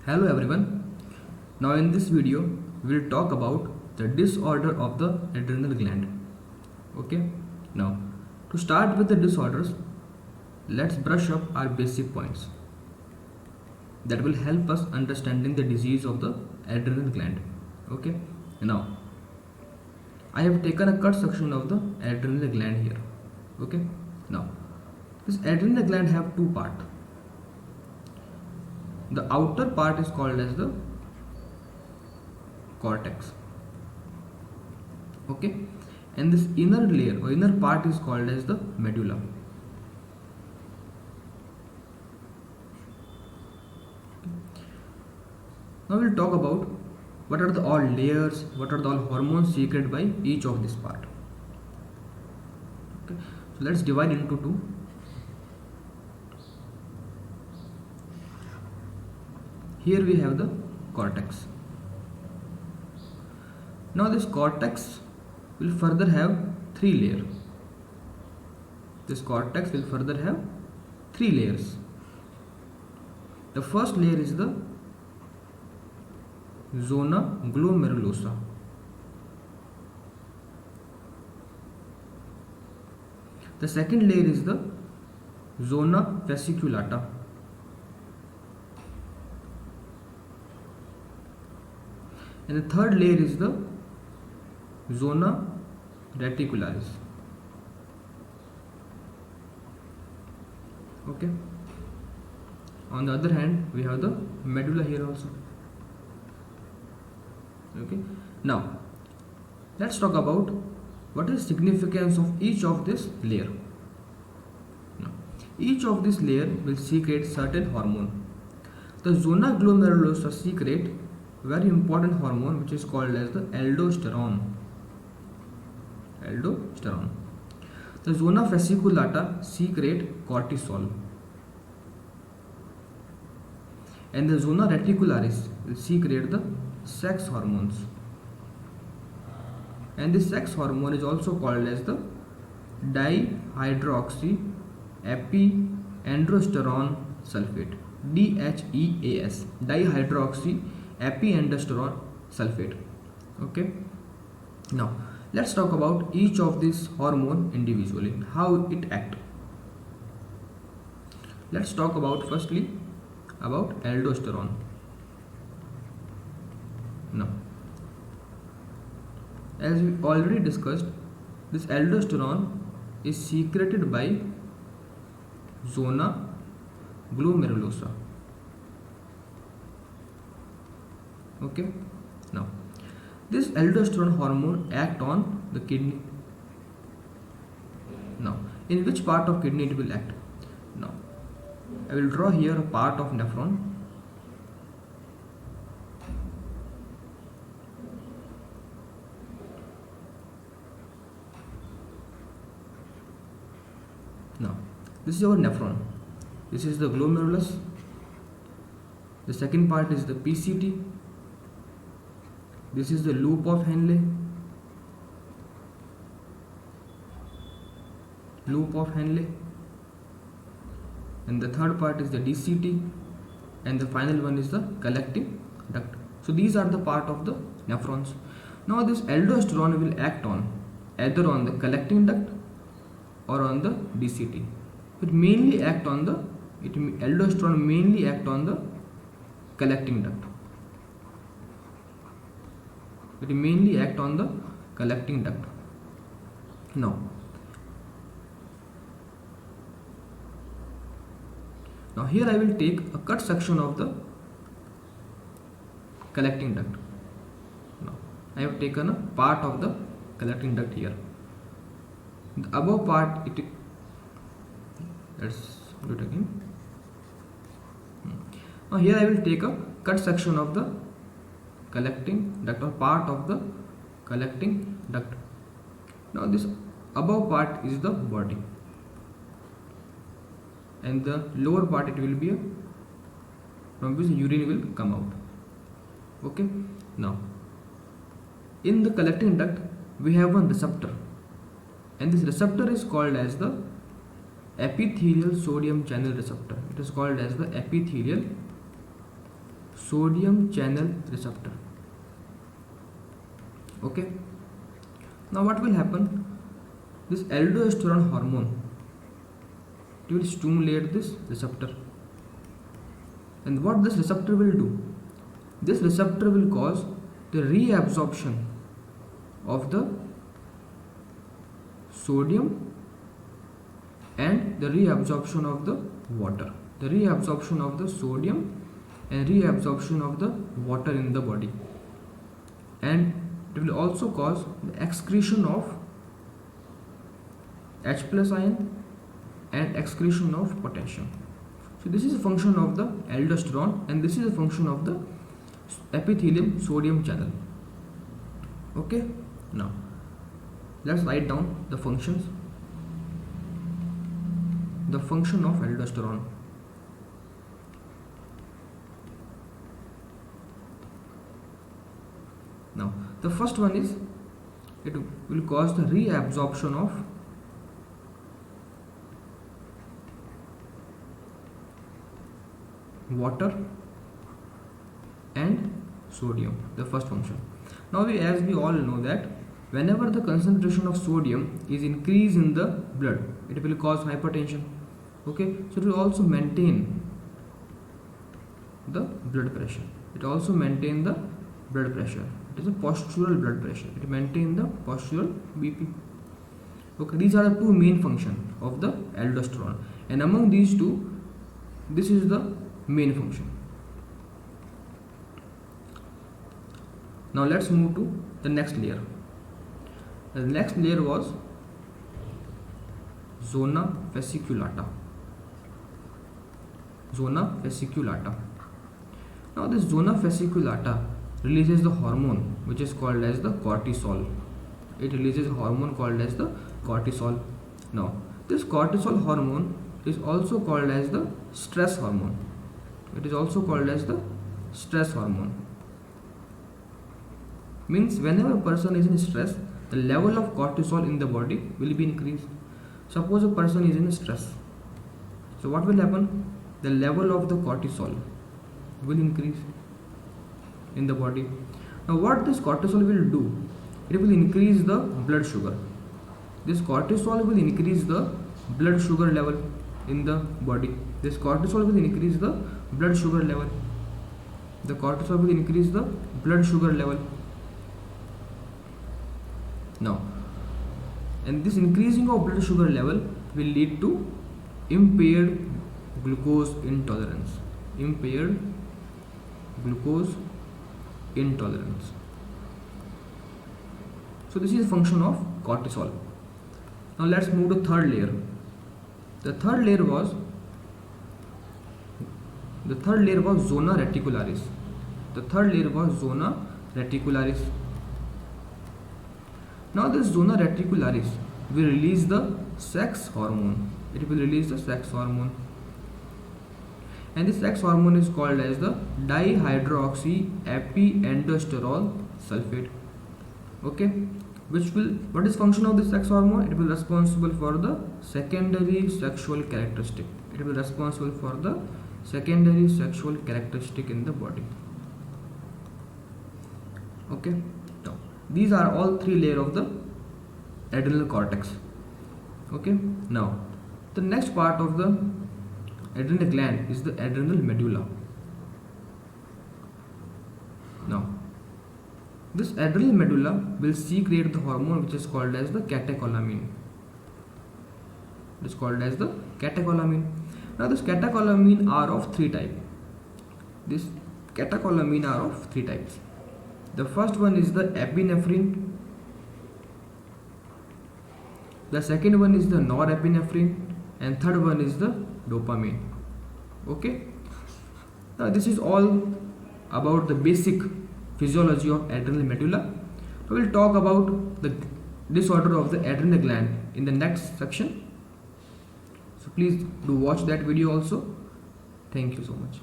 Hello everyone. Now in this video we will talk about the disorder of the adrenal gland. Okay. Now to start with the disorders, let's brush up our basic points that will help us understanding the disease of the adrenal gland. Okay. Now I have taken a cut section of the adrenal gland here. Okay. Now this adrenal gland have two parts. The outer part is called as the cortex, okay, and this inner layer or inner part is called as the medulla. Now we'll talk about what are the all layers, what are the all hormones secreted by each of this part. Okay, so let's divide into two. Here we have the cortex. Now this cortex will further have three layers. This cortex will further have three layers. The first layer is the zona glomerulosa. The second layer is the zona fasciculata. And the third layer is the zona reticularis. Okay. On the other hand, we have the medulla here also. Okay. Now, let's talk about what is significance of each of this layer. Now, each of this layer will secrete certain hormone. The zona glomerulosa secrete very important hormone which is called as the aldosterone. The zona fasciculata secrete cortisol, and the zona reticularis will secrete the sex hormones, and this sex hormone is also called as the dihydroxyepinandrosterone sulfate, DHEAS, dihydroxyepinandrosterone sulfate. Okay. Now let's talk about each of these hormone individually, how it act. Let's talk about firstly about aldosterone. Now, as we already discussed, this aldosterone is secreted by zona glomerulosa. Okay. Now this aldosterone hormone act on the kidney. Now in which part of kidney it will act? Now I will draw here a part of nephron. Now this is our nephron. This is the glomerulus. The second part is the PCT. This is the loop of Henle. And the third part is the DCT, and the final one is the collecting duct. So these are the part of the nephrons. Now this aldosterone will act on either on the collecting duct or on the DCT. Aldosterone mainly act on the collecting duct. It mainly act on the collecting duct. Now here I will take a cut section of the collecting duct. Now I have taken a part of the collecting duct here. The above part, let's do it again. Now here I will take a cut section of the collecting duct or part of the collecting duct. Now this above part is the body, and the lower part it will be from which urine will come out. Okay. Now in the collecting duct we have one receptor, and this receptor is called as the epithelial sodium channel receptor. It is called as the epithelial sodium channel receptor. Okay. Now what will happen? This aldosterone hormone, it will stimulate this receptor. And what this receptor will do? This receptor will cause the reabsorption of the sodium and the reabsorption of the water. The reabsorption of the sodium and reabsorption of the water in the body. And it will also cause the excretion of H plus ion and excretion of potassium. So this is a function of the aldosterone, and this is a function of the epithelium sodium channel. Okay, now let's write down the functions. The function of aldosterone. Now the first one is, it will cause the reabsorption of water and sodium, the first function. Now as we all know that whenever the concentration of sodium is increased in the blood, it will cause hypertension. Okay, so it will also maintain the blood pressure. It also maintain the blood pressure. It is a postural blood pressure. It maintain the postural BP. Okay, these are the two main functions of the aldosterone, and among these two, this is the main function. Now let's move to the next layer. The next layer was zona fasciculata. Zona fasciculata. Now this zona fasciculata releases the hormone which is called as the cortisol. It releases a hormone called as the cortisol. Now this cortisol hormone is also called as the stress hormone. It is also called as the stress hormone. Means whenever a person is in stress, the level of cortisol in the body will be increased. Suppose a person is in stress, so what will happen? The level of the cortisol will increase in the body. Now what this cortisol will do? It will increase the blood sugar. This cortisol will increase the blood sugar level in the body. This cortisol will increase the blood sugar level. The cortisol will increase the blood sugar level. Now, and this increasing of blood sugar level will lead to impaired glucose intolerance. Impaired glucose intolerance. So this is a function of cortisol. Now let's move to third layer. The third layer was zona reticularis. The third layer was zona reticularis. Now this zona reticularis will release the sex hormone. It will release the sex hormone. And this sex hormone is called as the dihydroxyepiandrosterol sulfate. Okay, what is function of this sex hormone? It will be responsible for the secondary sexual characteristic. It will be responsible for the secondary sexual characteristic in the body. Okay, now these are all three layers of the adrenal cortex. Okay, now the next part of the adrenal gland is the adrenal medulla. Now this adrenal medulla will secrete the hormone which is called as the catecholamine. It is called as the catecholamine. Now this catecholamine are of three types. This catecholamine are of three types. The first one is the epinephrine. The second one is the norepinephrine, and third one is the dopamine. Okay. Now this is all about the basic physiology of adrenal medulla. We will talk about the disorder of the adrenal gland in the next section. So please do watch that video also. Thank you so much.